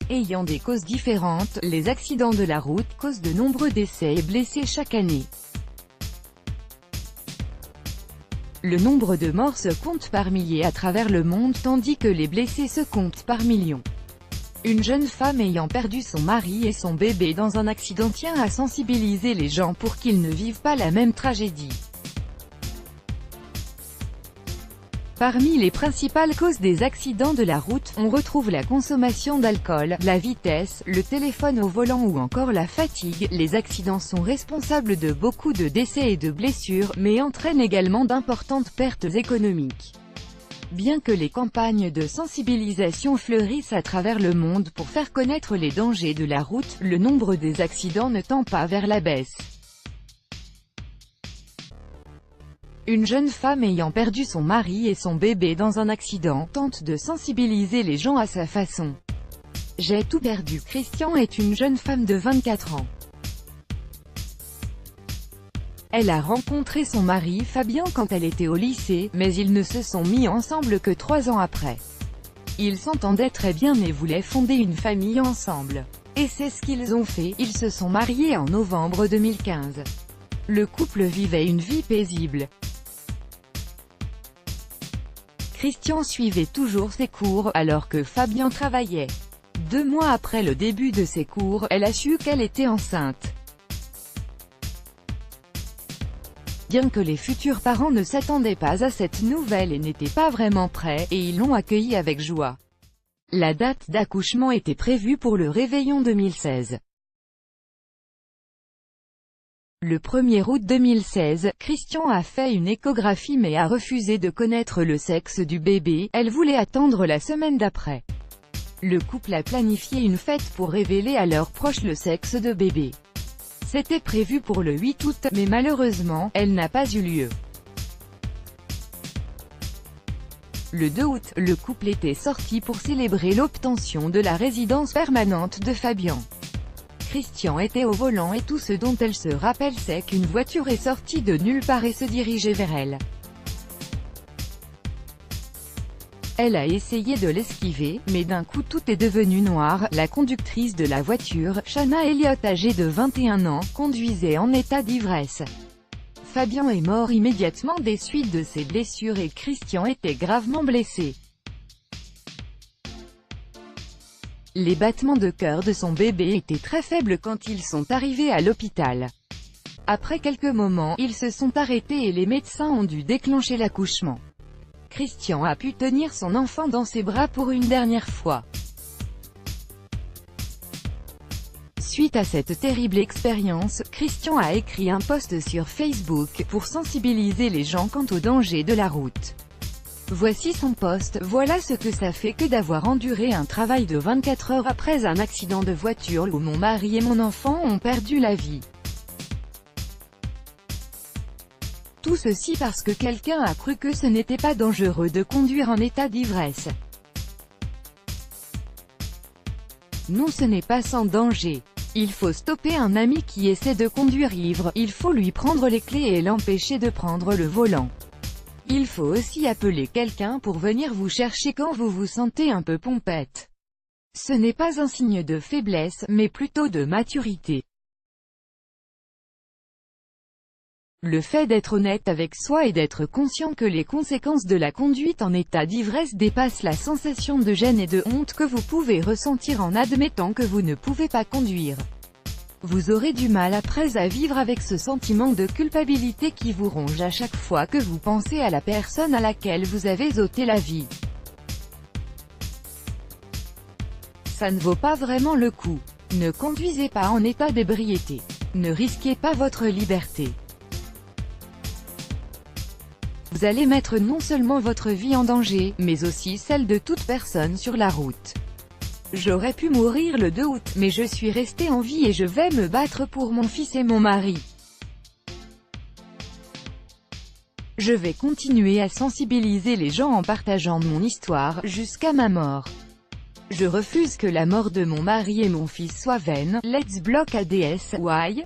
Ayant des causes différentes, les accidents de la route causent de nombreux décès et blessés chaque année. Le nombre de morts se compte par milliers à travers le monde tandis que les blessés se comptent par millions. Une jeune femme ayant perdu son mari et son bébé dans un accident tient à sensibiliser les gens pour qu'ils ne vivent pas la même tragédie. Parmi les principales causes des accidents de la route, on retrouve la consommation d'alcool, la vitesse, le téléphone au volant ou encore la fatigue. Les accidents sont responsables de beaucoup de décès et de blessures, mais entraînent également d'importantes pertes économiques. Bien que les campagnes de sensibilisation fleurissent à travers le monde pour faire connaître les dangers de la route, le nombre des accidents ne tend pas vers la baisse. Une jeune femme ayant perdu son mari et son bébé dans un accident tente de sensibiliser les gens à sa façon. J'ai tout perdu. Christian est une jeune femme de 24 ans. Elle a rencontré son mari Fabien quand elle était au lycée, mais ils ne se sont mis ensemble que 3 ans après. Ils s'entendaient très bien et voulaient fonder une famille ensemble. Et c'est ce qu'ils ont fait, ils se sont mariés en novembre 2015. Le couple vivait une vie paisible. Christian suivait toujours ses cours, alors que Fabien travaillait. 2 mois après le début de ses cours, elle a su qu'elle était enceinte. Bien que les futurs parents ne s'attendaient pas à cette nouvelle et n'étaient pas vraiment prêts, et ils l'ont accueillie avec joie. La date d'accouchement était prévue pour le réveillon 2016. Le 1er août 2016, Christian a fait une échographie mais a refusé de connaître le sexe du bébé, elle voulait attendre la semaine d'après. Le couple a planifié une fête pour révéler à leurs proches le sexe de bébé. C'était prévu pour le 8 août, mais malheureusement, elle n'a pas eu lieu. Le 2 août, le couple était sorti pour célébrer l'obtention de la résidence permanente de Fabien. Christian était au volant et tout ce dont elle se rappelle c'est qu'une voiture est sortie de nulle part et se dirigeait vers elle. Elle a essayé de l'esquiver, mais d'un coup tout est devenu noir. La conductrice de la voiture, Shanna Elliott âgée de 21 ans, conduisait en état d'ivresse. Fabien est mort immédiatement des suites de ses blessures et Christian était gravement blessé. Les battements de cœur de son bébé étaient très faibles quand ils sont arrivés à l'hôpital. Après quelques moments, ils se sont arrêtés et les médecins ont dû déclencher l'accouchement. Christian a pu tenir son enfant dans ses bras pour une dernière fois. Suite à cette terrible expérience, Christian a écrit un post sur Facebook pour sensibiliser les gens quant aux dangers de la route. Voici son post, voilà ce que ça fait que d'avoir enduré un travail de 24 heures après un accident de voiture où mon mari et mon enfant ont perdu la vie. Tout ceci parce que quelqu'un a cru que ce n'était pas dangereux de conduire en état d'ivresse. Non, ce n'est pas sans danger. Il faut stopper un ami qui essaie de conduire ivre, il faut lui prendre les clés et l'empêcher de prendre le volant. Il faut aussi appeler quelqu'un pour venir vous chercher quand vous vous sentez un peu pompette. Ce n'est pas un signe de faiblesse, mais plutôt de maturité. Le fait d'être honnête avec soi et d'être conscient que les conséquences de la conduite en état d'ivresse dépassent la sensation de gêne et de honte que vous pouvez ressentir en admettant que vous ne pouvez pas conduire. Vous aurez du mal après à vivre avec ce sentiment de culpabilité qui vous ronge à chaque fois que vous pensez à la personne à laquelle vous avez ôté la vie. Ça ne vaut pas vraiment le coup. Ne conduisez pas en état d'ébriété. Ne risquez pas votre liberté. Vous allez mettre non seulement votre vie en danger, mais aussi celle de toute personne sur la route. J'aurais pu mourir le 2 août, mais je suis resté en vie et je vais me battre pour mon fils et mon mari. Je vais continuer à sensibiliser les gens en partageant mon histoire, jusqu'à ma mort. Je refuse que la mort de mon mari et mon fils soit vaine. Let's block ADS, why?